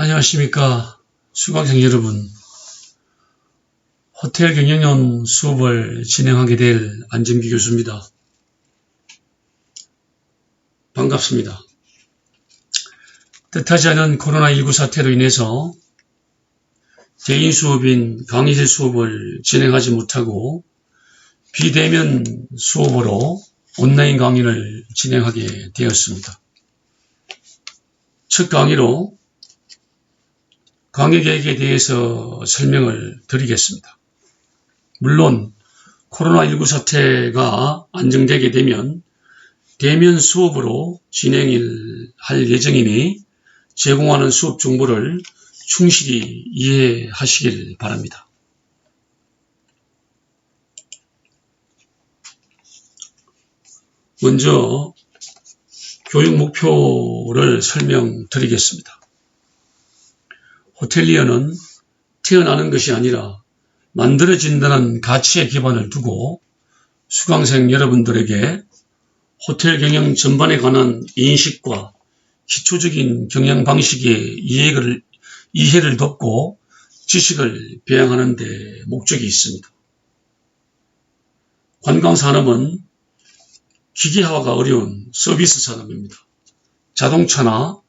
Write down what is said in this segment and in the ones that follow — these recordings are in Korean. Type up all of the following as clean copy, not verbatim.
안녕하십니까. 수강생 여러분. 호텔 경영론 수업을 진행하게 될 안정기 교수입니다. 반갑습니다. 뜻하지 않은 코로나19 사태로 인해서 개인 수업인 강의실 수업을 진행하지 못하고 비대면 수업으로 온라인 강의를 진행하게 되었습니다. 첫 강의로 강의 계획에 대해서 설명을 드리겠습니다. 물론 코로나19 사태가 안정되게 되면 대면 수업으로 진행할 예정이니 제공하는 수업 정보를 충실히 이해하시길 바랍니다. 먼저 교육 목표를 설명드리겠습니다. 호텔리어는 태어나는 것이 아니라 만들어진다는 가치에 기반을 두고 수강생 여러분들에게 호텔 경영 전반에 관한 인식과 기초적인 경영 방식의 이해를 돕고 지식을 배양하는 데 목적이 있습니다. 관광산업은 기계화가 어려운 서비스 산업입니다. 자동차나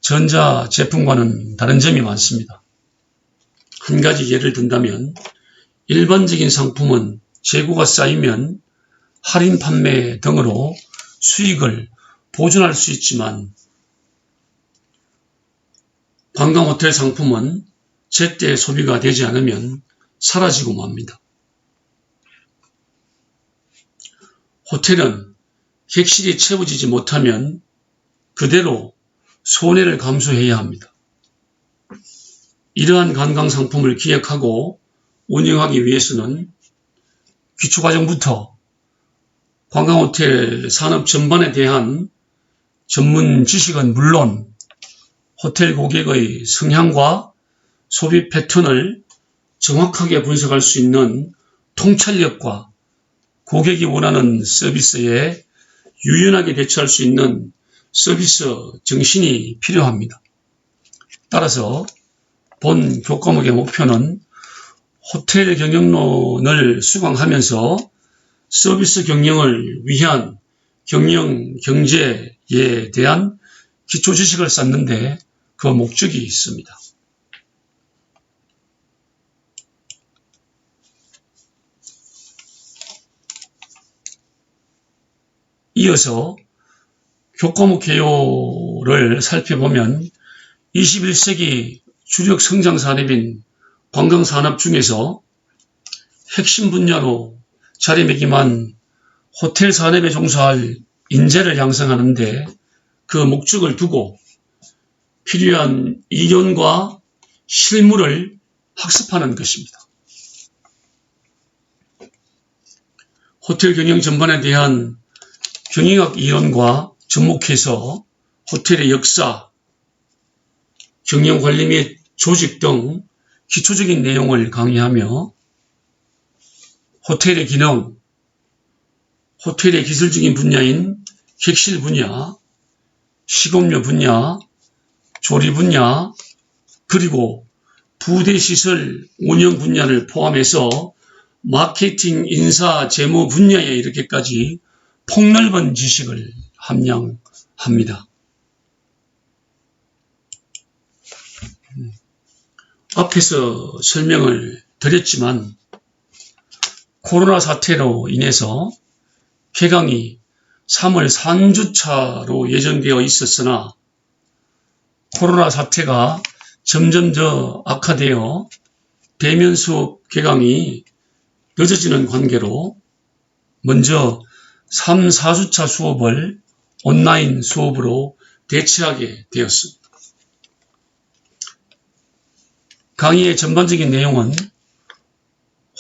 전자제품과는 다른 점이 많습니다. 한 가지 예를 든다면 일반적인 상품은 재고가 쌓이면 할인 판매 등으로 수익을 보존할 수 있지만 관광호텔 상품은 제때 소비가 되지 않으면 사라지고 맙니다. 호텔은 객실이 채워지지 못하면 그대로 손해를 감수해야 합니다. 이러한 관광상품을 기획하고 운영하기 위해서는 기초과정부터 관광호텔 산업 전반에 대한 전문 지식은 물론 호텔 고객의 성향과 소비 패턴을 정확하게 분석할 수 있는 통찰력과 고객이 원하는 서비스에 유연하게 대처할 수 있는 서비스 정신이 필요합니다. 따라서 본 교과목의 목표는 호텔 경영론을 수강하면서 서비스 경영을 위한 경영 경제에 대한 기초 지식을 쌓는데 그 목적이 있습니다. 이어서 교과목 개요를 살펴보면 21세기 주력 성장 산업인 관광산업 중에서 핵심 분야로 자리매김한 호텔 산업에 종사할 인재를 양성하는 데 그 목적을 두고 필요한 이론과 실무를 학습하는 것입니다. 호텔 경영 전반에 대한 경영학 이론과 접목해서 호텔의 역사, 경영 관리 및 조직 등 기초적인 내용을 강의하며 호텔의 기능, 호텔의 기술적인 분야인 객실 분야, 식음료 분야, 조리 분야, 그리고 부대시설 운영 분야를 포함해서 마케팅, 인사, 재무 분야에 이렇게까지 폭넓은 지식을 함량합니다. 앞에서 설명을 드렸지만 코로나 사태로 인해서 개강이 3월 3주차로 예정되어 있었으나 코로나 사태가 점점 더 악화되어 대면 수업 개강이 늦어지는 관계로 먼저 3, 4주차 수업을 온라인 수업으로 대체하게 되었습니다. 강의의 전반적인 내용은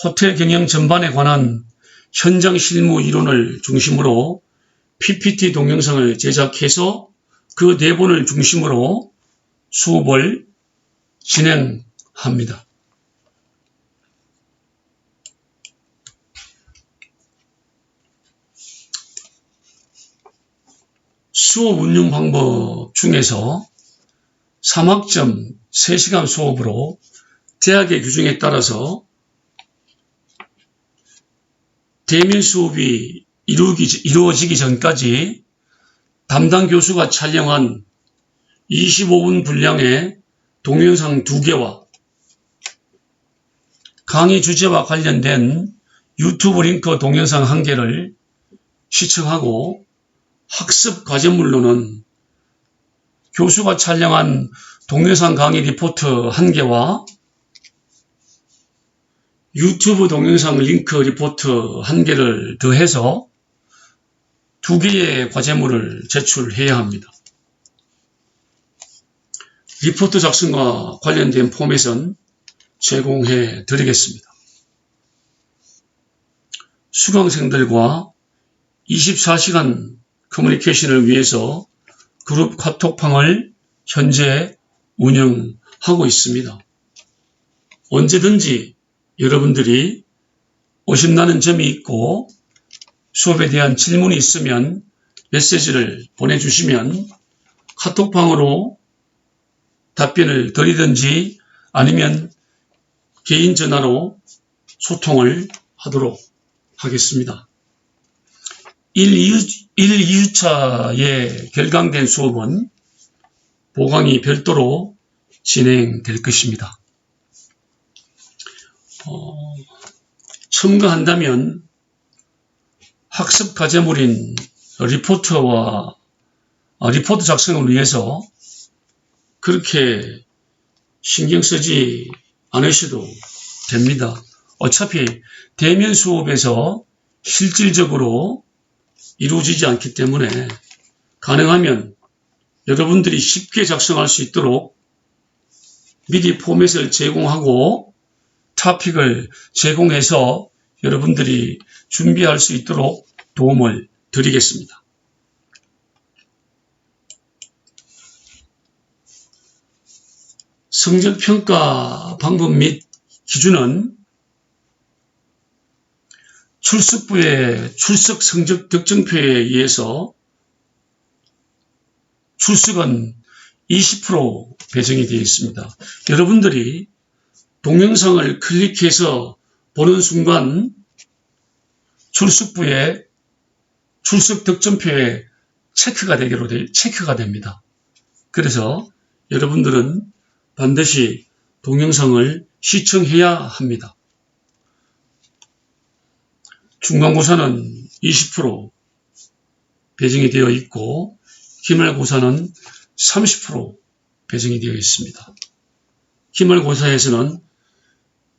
호텔 경영 전반에 관한 현장 실무 이론을 중심으로 PPT 동영상을 제작해서 그 내본을 중심으로 수업을 진행합니다. 수업 운영 방법 중에서 3학점 3시간 수업으로 대학의 규정에 따라서 대면 수업이 이루어지기 전까지 담당 교수가 촬영한 25분 분량의 동영상 2개와 강의 주제와 관련된 유튜브 링크 동영상 1개를 시청하고 학습 과제물로는 교수가 촬영한 동영상 강의 리포트 1개와 유튜브 동영상 링크 리포트 1개를 더해서 2개의 과제물을 제출해야 합니다. 리포트 작성과 관련된 포맷은 제공해 드리겠습니다. 수강생들과 24시간 커뮤니케이션을 위해서 그룹 카톡방을 현재 운영하고 있습니다. 언제든지 여러분들이 의심나는 점이 있고 수업에 대한 질문이 있으면 메시지를 보내주시면 카톡방으로 답변을 드리든지 아니면 개인 전화로 소통을 하도록 하겠습니다. 1, 2주차에 결강된 수업은 보강이 별도로 진행될 것입니다. 첨가한다면 학습 과제물인 리포트 작성을 위해서 그렇게 신경 쓰지 않으셔도 됩니다. 어차피 대면 수업에서 실질적으로 이루어지지 않기 때문에 가능하면 여러분들이 쉽게 작성할 수 있도록 미리 포맷을 제공하고 토픽을 제공해서 여러분들이 준비할 수 있도록 도움을 드리겠습니다. 성적평가 방법 및 기준은 출석부의 출석 성적 득점표에 의해서 출석은 20% 배정이 되어 있습니다. 여러분들이 동영상을 클릭해서 보는 순간 출석부의 출석 득점표에 체크가 됩니다. 그래서 여러분들은 반드시 동영상을 시청해야 합니다. 중간고사는 20% 배정이 되어 있고 기말고사는 30% 배정이 되어 있습니다. 기말고사에서는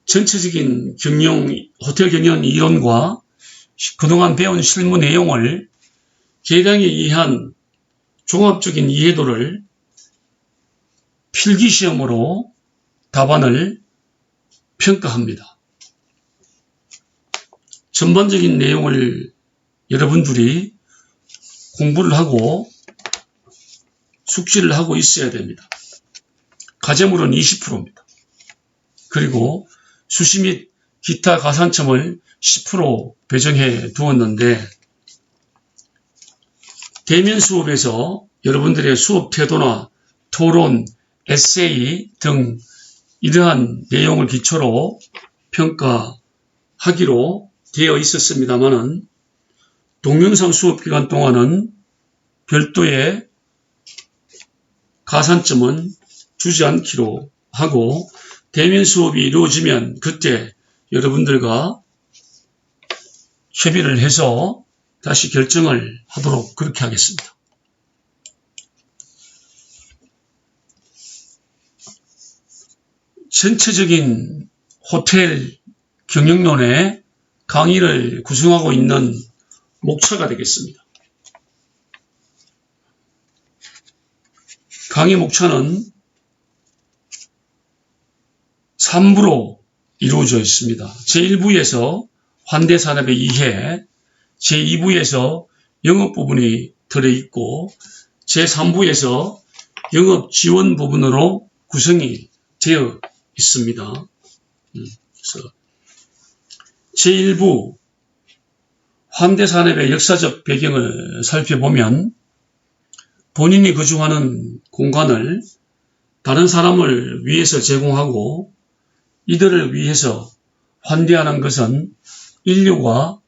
전체적인 호텔 경영 이론과 그동안 배운 실무 내용을 계량에 의한 종합적인 이해도를 필기시험으로 답안을 평가합니다. 전반적인 내용을 여러분들이 공부를 하고 숙지를 하고 있어야 됩니다. 과제물은 20%입니다. 그리고 수시 및 기타 가산점을 10% 배정해 두었는데 대면 수업에서 여러분들의 수업 태도나 토론, 에세이 등 이러한 내용을 기초로 평가하기로 되어 있었습니다만은 동영상 수업 기간 동안은 별도의 가산점은 주지 않기로 하고 대면 수업이 이루어지면 그때 여러분들과 협의를 해서 다시 결정을 하도록 그렇게 하겠습니다. 전체적인 호텔 경영론의 강의를 구성하고 있는 목차가 되겠습니다. 강의 목차는 3부로 이루어져 있습니다. 제1부에서 환대산업의 이해, 제2부에서 영업 부분이 들어있고 제3부에서 영업 지원 부분으로 구성이 되어 있습니다. 그래서 제1부 환대산업의 역사적 배경을 살펴보면 본인이 거주하는 공간을 다른 사람을 위해서 제공하고 이들을 위해서 환대하는 것은 인류가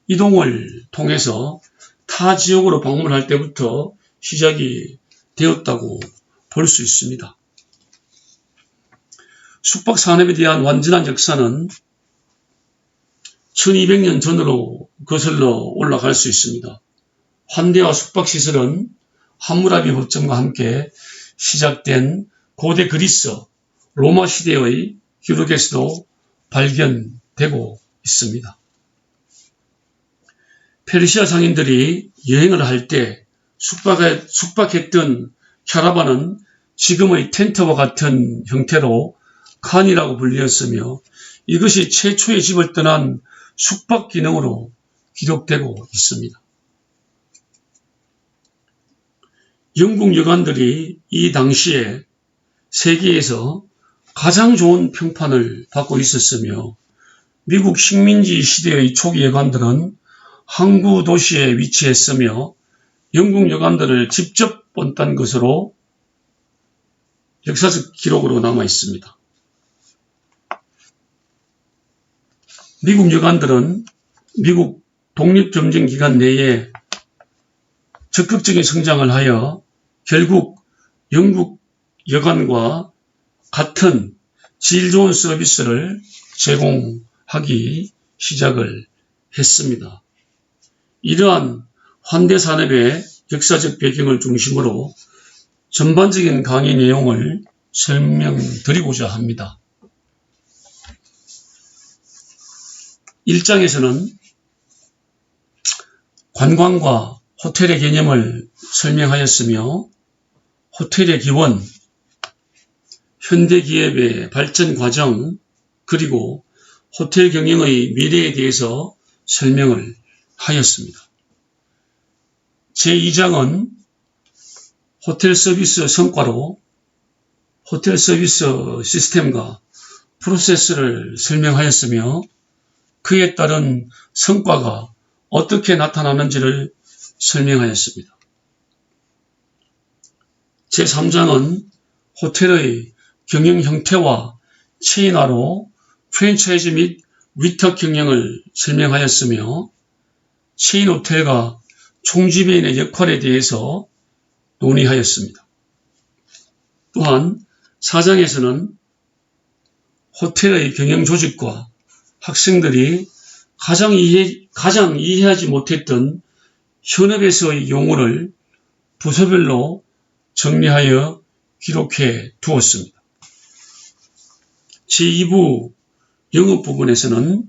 이동을 통해서 타 지역으로 방문할 때부터 시작이 되었다고 볼 수 있습니다. 숙박 산업에 대한 완전한 역사는 1200년 전으로 거슬러 올라갈 수 있습니다. 환대와 숙박시설은 함무라비 법정과 함께 시작된 고대 그리스, 로마 시대의 기록에서도 발견되고 있습니다. 페르시아 상인들이 여행을 할 때 숙박했던 캐러반은 지금의 텐트와 같은 형태로 칸이라고 불리었으며 이것이 최초의 집을 떠난 숙박 기능으로 기록되고 있습니다. 영국 여관들이 이 당시에 세계에서 가장 좋은 평판을 받고 있었으며 미국 식민지 시대의 초기 여관들은 항구 도시에 위치했으며 영국 여관들을 직접 본딴 것으로 역사적 기록으로 남아 있습니다. 미국 여관들은 미국 독립전쟁 기간 내에 적극적인 성장을 하여 결국 영국 여관과 같은 질 좋은 서비스를 제공하기 시작을 했습니다. 이러한 환대 산업의 역사적 배경을 중심으로 전반적인 강의 내용을 설명드리고자 합니다. 1장에서는 관광과 호텔의 개념을 설명하였으며 호텔의 기원, 현대기업의 발전 과정, 그리고 호텔 경영의 미래에 대해서 설명을 하였습니다. 제2장은 호텔 서비스 성과로 호텔 서비스 시스템과 프로세스를 설명하였으며 그에 따른 성과가 어떻게 나타나는지를 설명하였습니다. 제3장은 호텔의 경영 형태와 체인화로 프랜차이즈 및 위탁 경영을 설명하였으며 체인 호텔과 총지배인의 역할에 대해서 논의하였습니다. 또한 4장에서는 호텔의 경영 조직과 학생들이 가장 이해하지 못했던 현업에서의 용어를 부서별로 정리하여 기록해 두었습니다. 제2부 영업 부분에서는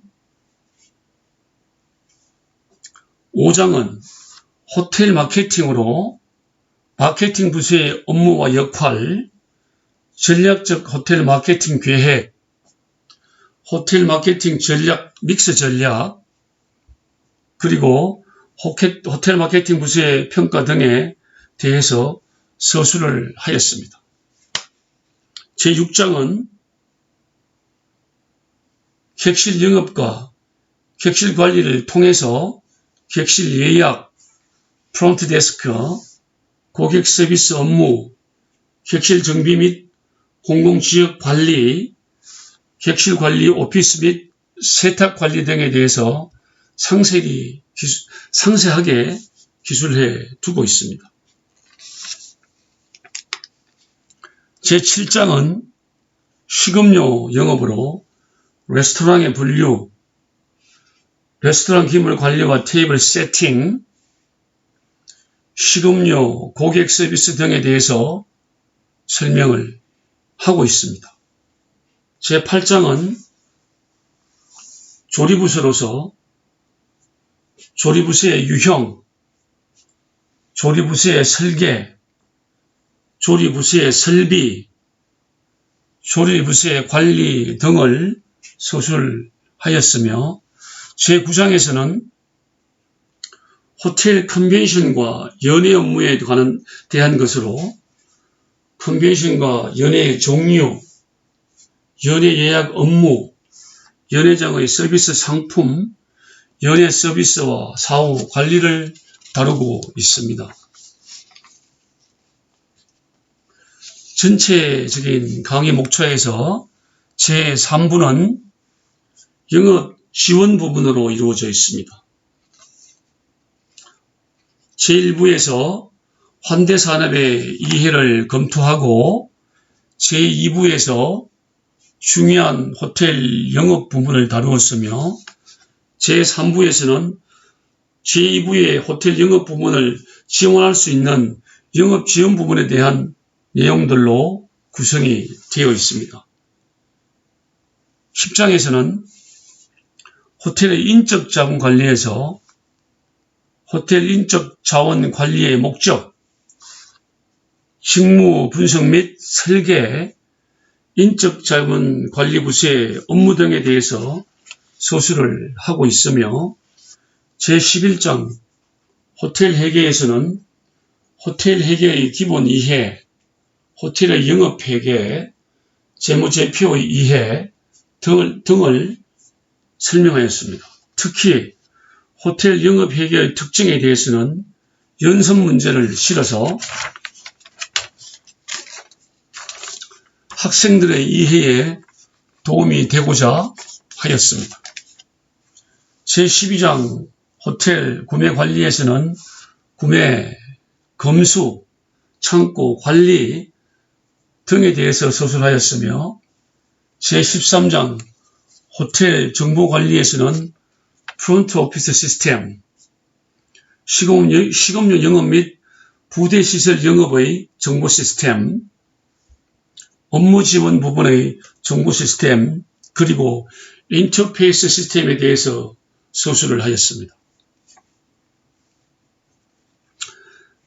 5장은 호텔 마케팅으로 마케팅 부서의 업무와 역할, 전략적 호텔 마케팅 계획, 호텔 마케팅 전략, 믹스 전략, 그리고 호텔 마케팅 부서의 평가 등에 대해서 서술을 하였습니다. 제6장은 객실 영업과 객실 관리를 통해서 객실 예약, 프론트 데스크, 고객 서비스 업무, 객실 정비 및 공공지역 관리, 객실 관리 오피스 및 세탁 관리 등에 대해서 상세하게 기술해 두고 있습니다. 제7장은 식음료 영업으로 레스토랑의 분류, 레스토랑 기물 관리와 테이블 세팅, 식음료, 고객 서비스 등에 대해서 설명을 하고 있습니다. 제8장은 조리부서로서 조리부서의 유형, 조리부서의 설계, 조리부서의 설비, 조리부서의 관리 등을 서술하였으며 제9장에서는 호텔 컨벤션과 연회 업무에 대한 것으로 컨벤션과 연회의 종류, 연회 예약 업무, 연회장의 서비스 상품, 연회 서비스와 사후 관리를 다루고 있습니다. 전체적인 강의 목차에서 제3부는 영업 지원 부분으로 이루어져 있습니다. 제1부에서 환대산업의 이해를 검토하고 제2부에서 중요한 호텔 영업 부분을 다루었으며 제3부에서는 제2부의 호텔 영업 부분을 지원할 수 있는 영업 지원 부분에 대한 내용들로 구성이 되어 있습니다. 10장에서는 호텔의 인적 자원 관리에서 호텔 인적 자원 관리의 목적, 직무 분석 및 설계, 인적 자원 관리 부서의 업무 등에 대해서 서술을 하고 있으며 제11장 호텔 회계에서는 호텔 회계의 기본 이해, 호텔의 영업 회계, 재무제표의 이해 등을 설명하였습니다. 특히 호텔 영업 회계의 특징에 대해서는 연습 문제를 실어서 학생들의 이해에 도움이 되고자 하였습니다. 제12장 호텔 구매 관리에서는 구매, 검수, 창고, 관리 등에 대해서 서술하였으며 제13장 호텔 정보 관리에서는 프론트 오피스 시스템, 식음료 영업 및 부대 시설 영업의 정보 시스템, 업무 지원 부분의 정보 시스템, 그리고 인터페이스 시스템에 대해서 서술을 하였습니다.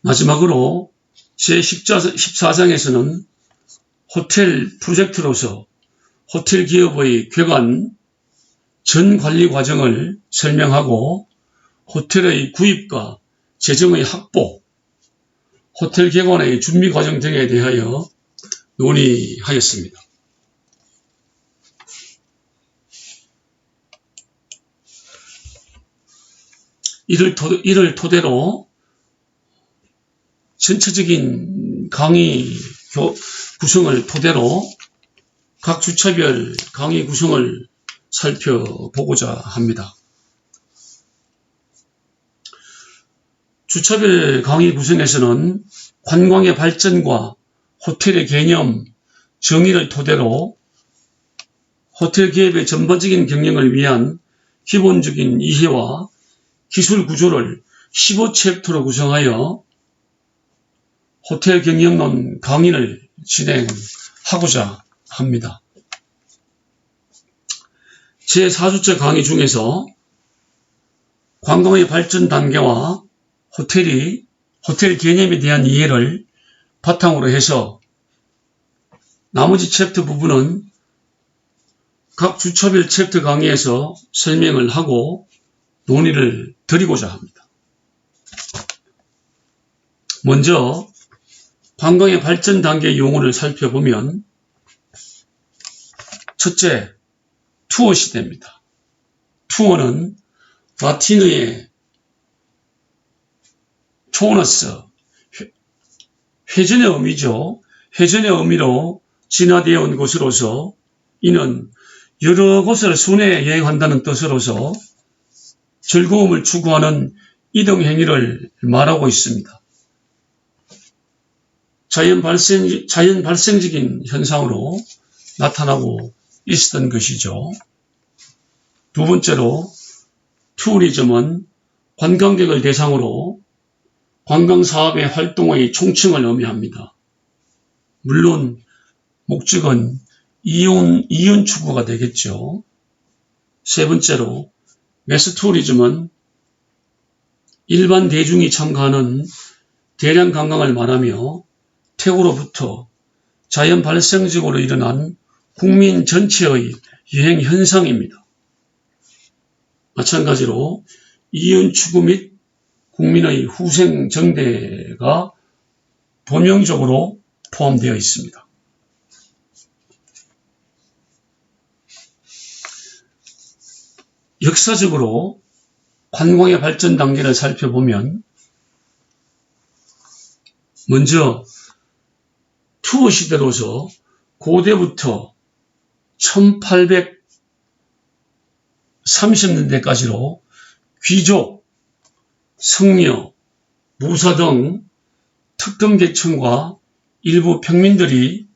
마지막으로 제14장에서는 호텔 프로젝트로서 호텔 기업의 궤관 전 관리 과정을 설명하고 호텔의 구입과 재정의 확보, 호텔 개관의 준비 과정 등에 대하여 논의하였습니다. 이를 토대로 전체적인 강의 구성을 토대로 각 주차별 강의 구성을 살펴보고자 합니다. 주차별 강의 구성에서는 관광의 발전과 호텔의 개념, 정의를 토대로 호텔 기업의 전반적인 경영을 위한 기본적인 이해와 기술 구조를 15챕터로 구성하여 호텔 경영론 강의를 진행하고자 합니다. 제4주차 강의 중에서 관광의 발전 단계와 호텔 개념에 대한 이해를 바탕으로 해서 나머지 챕터 부분은 각 주차별 챕터 강의에서 설명을 하고 논의를 드리고자 합니다. 먼저 관광의 발전 단계 용어를 살펴보면 첫째, 투어 시대입니다. 투어는 라틴어의 토너스, 회전의 의미죠. 회전의 의미로 진화되어 온 것으로서 이는 여러 곳을 순회 여행한다는 뜻으로서 즐거움을 추구하는 이동 행위를 말하고 있습니다. 자연 발생적인 현상으로 나타나고 있었던 것이죠. 두 번째로 투어리즘은 관광객을 대상으로 관광사업의 활동의 총칭을 의미합니다. 물론 목적은 이윤 추구가 되겠죠. 세 번째로 매스투어리즘은 일반 대중이 참가하는 대량 관광을 말하며 태고로부터 자연 발생적으로 일어난 국민 전체의 여행 현상입니다. 마찬가지로 이윤 추구 및 국민의 후생 정대가 본명적으로 포함되어 있습니다. 역사적으로 관광의 발전 단계를 살펴보면 먼저 투어 시대로서 고대부터 1830년대까지로 귀족, 성녀, 무사 등 특정 계층과 일부 평민들이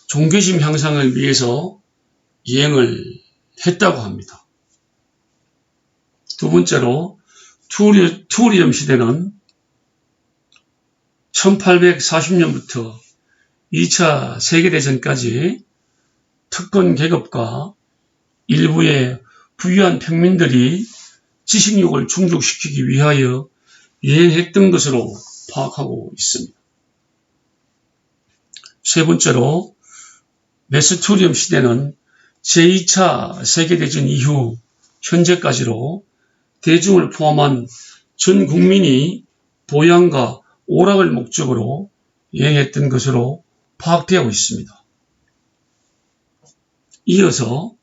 종교심 향상을 위해서 이행을 했다고 합니다. 두 번째로 투어리즘 시대는 1840년부터 2차 세계대전까지 특권 계급과 일부의 부유한 평민들이 지식욕을 충족시키기 위하여 이행했던 것으로 파악하고 있습니다. 세 번째로 메소투리즘 시대는 제2차 세계대전 이후 현재까지로 대중을 포함한 전 국민이 보양과 오락을 목적으로 이행했던 것으로 파악되고 있습니다. 이어서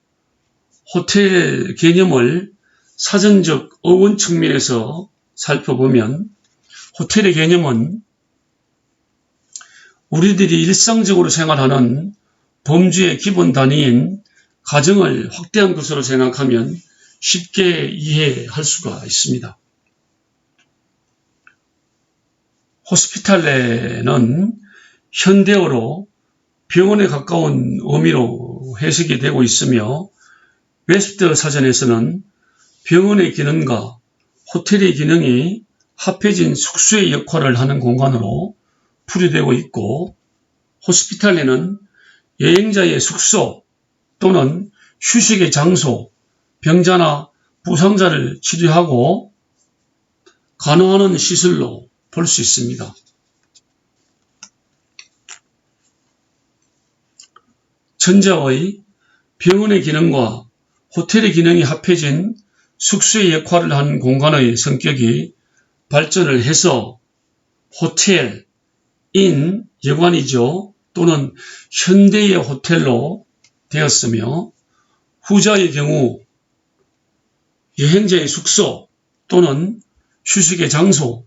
호텔 개념을 사전적 어원 측면에서 살펴보면 호텔의 개념은 우리들이 일상적으로 생활하는 범주의 기본 단위인 가정을 확대한 것으로 생각하면 쉽게 이해할 수가 있습니다. 호스피탈레는 현대어로 병원에 가까운 의미로 해석이 되고 있으며 웹스터 사전에서는 병원의 기능과 호텔의 기능이 합해진 숙소의 역할을 하는 공간으로 풀이되고 있고 호스피탈레는 여행자의 숙소 또는 휴식의 장소, 병자나 부상자를 치료하고 간호하는 시설로 볼 수 있습니다. 전자의 병원의 기능과 호텔의 기능이 합해진 숙소의 역할을 하는 공간의 성격이 발전을 해서 호텔, 인, 여관이죠. 또는 현대의 호텔로 되었으며 후자의 경우 여행자의 숙소 또는 휴식의 장소,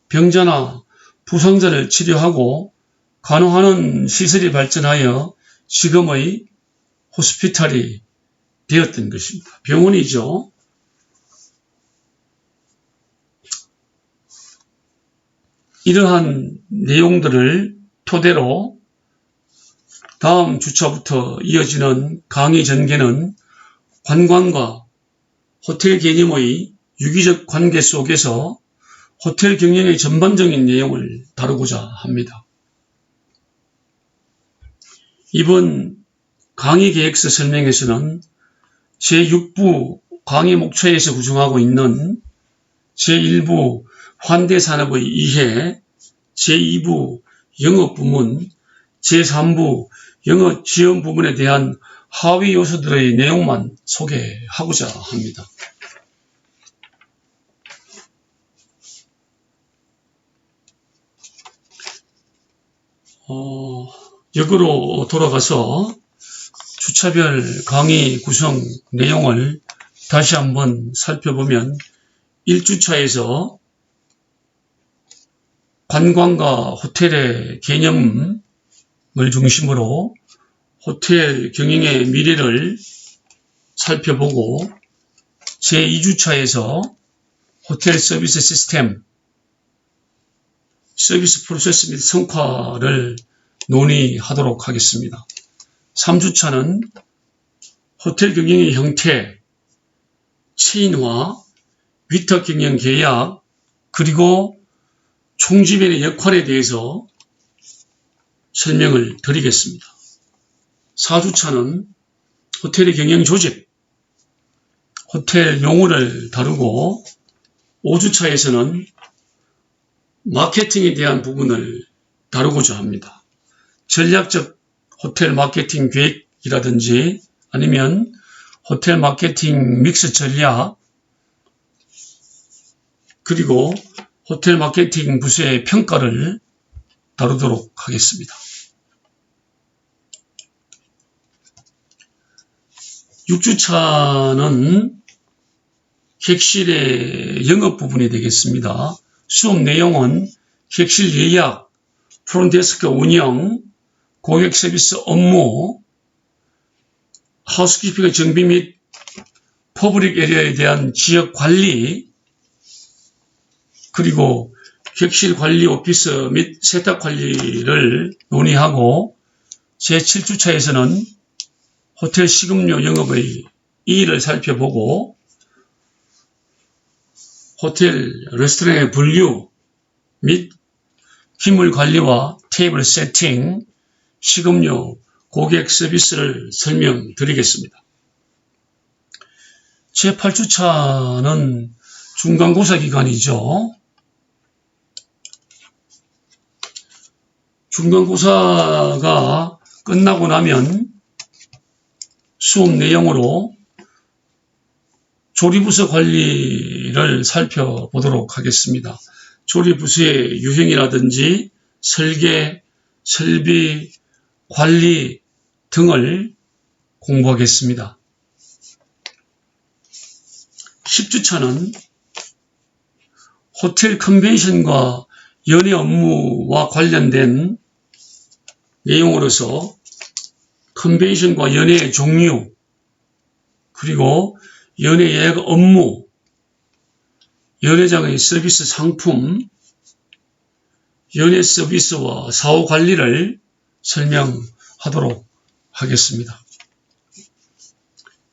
병자나 부상자를 치료하고 간호하는 시설이 발전하여 지금의 호스피탈이 되었던 것입니다. 병원이죠. 이러한 내용들을 토대로 다음 주차부터 이어지는 강의 전개는 관광과 호텔 개념의 유기적 관계 속에서 호텔 경영의 전반적인 내용을 다루고자 합니다. 이번 강의 계획서 설명에서는 제6부 강의 목차에서 구성하고 있는 제1부 환대산업의 이해, 제2부 영업 부문, 제3부 영업 지원 부분에 대한 하위 요소들의 내용만 소개하고자 합니다. 역으로 돌아가서 주차별 강의 구성 내용을 다시 한번 살펴보면 1주차에서 관광과 호텔의 개념을 중심으로 호텔 경영의 미래를 살펴보고 제2주차에서 호텔 서비스 시스템, 서비스 프로세스 및 성과를 논의하도록 하겠습니다. 3주차는 호텔 경영의 형태, 체인화, 위탁 경영 계약, 그리고 총지변의 역할에 대해서 설명을 드리겠습니다. 4주차는 호텔의 경영 조직, 호텔 용어를 다루고 5주차에서는 마케팅에 대한 부분을 다루고자 합니다. 전략적 호텔 마케팅 계획이라든지 아니면 호텔 마케팅 믹스 전략, 그리고 호텔 마케팅 부서의 평가를 다루도록 하겠습니다. 6주차는 객실의 영업 부분이 되겠습니다. 수업 내용은 객실 예약, 프론트데스크 운영, 고객 서비스 업무, 하우스키핑의 정비 및 퍼블릭 에리어에 대한 지역 관리, 그리고 객실 관리 오피스 및 세탁 관리를 논의하고, 제7주차에서는 호텔 식음료 영업의 이의를 살펴보고, 호텔 레스토랑의 분류 및 기물 관리와 테이블 세팅, 식음료, 고객 서비스를 설명드리겠습니다. 제8주차는 중간고사 기간이죠. 중간고사가 끝나고 나면 수업 내용으로 조리부서 관리를 살펴보도록 하겠습니다. 조리부서의 유형이라든지 설계, 설비, 관리 등을 공부하겠습니다. 10주차는 호텔 컨벤션과 연회 업무와 관련된 내용으로서 컨벤션과 연회의 종류, 그리고 연회 예약 업무, 연회장의 서비스 상품, 연회 서비스와 사후 관리를 설명하도록 하겠습니다.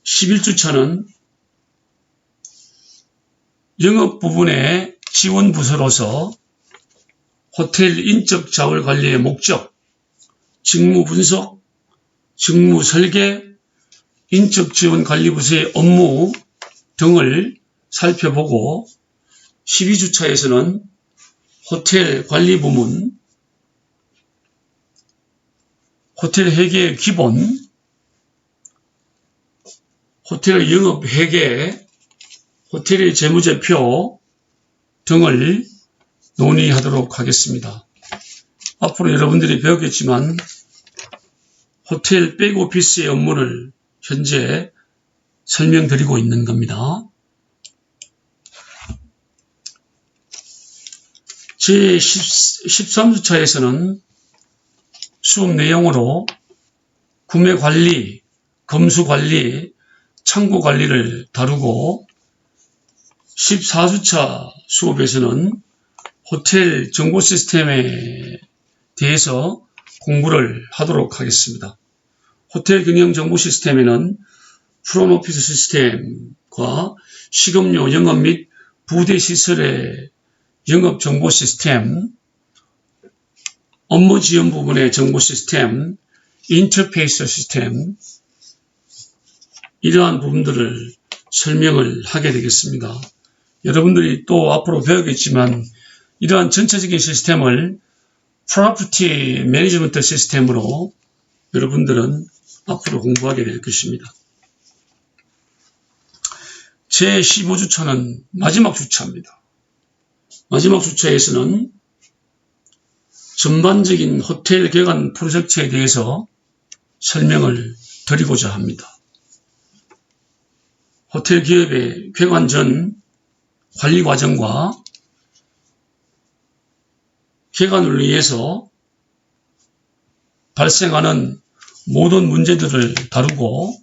11주차는 영업 부분의 지원 부서로서 호텔 인적 자원 관리의 목적, 직무 분석, 직무 설계, 인적 지원 관리 부서의 업무 등을 살펴보고, 12주차에서는 호텔 관리 부문, 호텔 회계의 기본, 호텔의 영업 회계, 호텔의 재무제표 등을 논의하도록 하겠습니다. 앞으로 여러분들이 배웠겠지만 호텔 백오피스의 업무를 현재 설명드리고 있는 겁니다. 제13주차에서는 수업 내용으로 구매관리, 검수관리, 창고관리를 다루고, 14주차 수업에서는 호텔 정보시스템에 대해서 공부를 하도록 하겠습니다. 호텔 경영 정보시스템에는 프론오피스 시스템과 식음료 영업 및 부대 시설의 영업 정보 시스템, 업무 지원 부분의 정보 시스템, 인터페이스 시스템, 이러한 부분들을 설명을 하게 되겠습니다. 여러분들이 또 앞으로 배우겠지만 이러한 전체적인 시스템을 프로퍼티 매니지먼트 시스템으로 여러분들은 앞으로 공부하게 될 것입니다. 제15주차는 마지막 주차입니다. 마지막 주차에서는 전반적인 호텔 개관 프로젝트에 대해서 설명을 드리고자 합니다. 호텔 기업의 개관 전 관리 과정과 개관을 위해서 발생하는 모든 문제들을 다루고,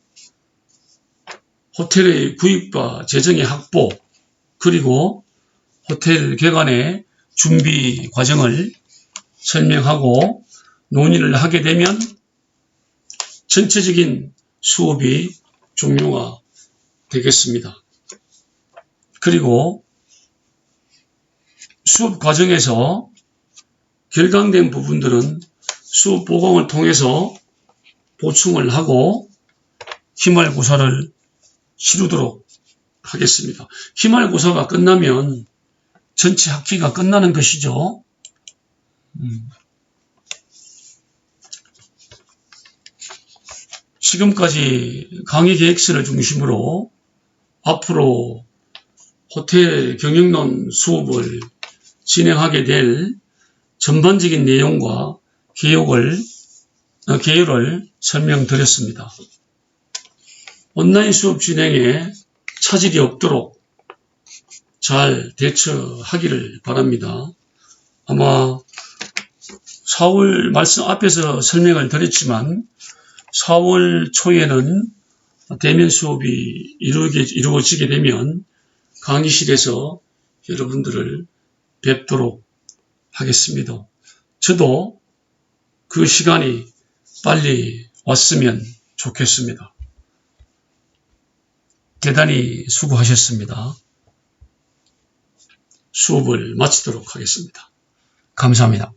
호텔의 구입과 재정의 확보, 그리고 호텔 개관의 준비 과정을 설명하고 논의를 하게 되면 전체적인 수업이 종료가 되겠습니다. 그리고 수업 과정에서 결강된 부분들은 수업 보강을 통해서 보충을 하고 기말고사를 치르도록 하겠습니다. 기말고사가 끝나면 전체 학기가 끝나는 것이죠. 지금까지 강의 계획서를 중심으로 앞으로 호텔 경영론 수업을 진행하게 될 전반적인 내용과 개요를 설명드렸습니다. 온라인 수업 진행에 차질이 없도록 잘 대처하기를 바랍니다. 아마 4월 말씀 앞에서 설명을 드렸지만 4월 초에는 대면 수업이 이루어지게 되면 강의실에서 여러분들을 뵙도록 하겠습니다. 저도 그 시간이 빨리 왔으면 좋겠습니다. 대단히 수고하셨습니다. 수업을 마치도록 하겠습니다. 감사합니다.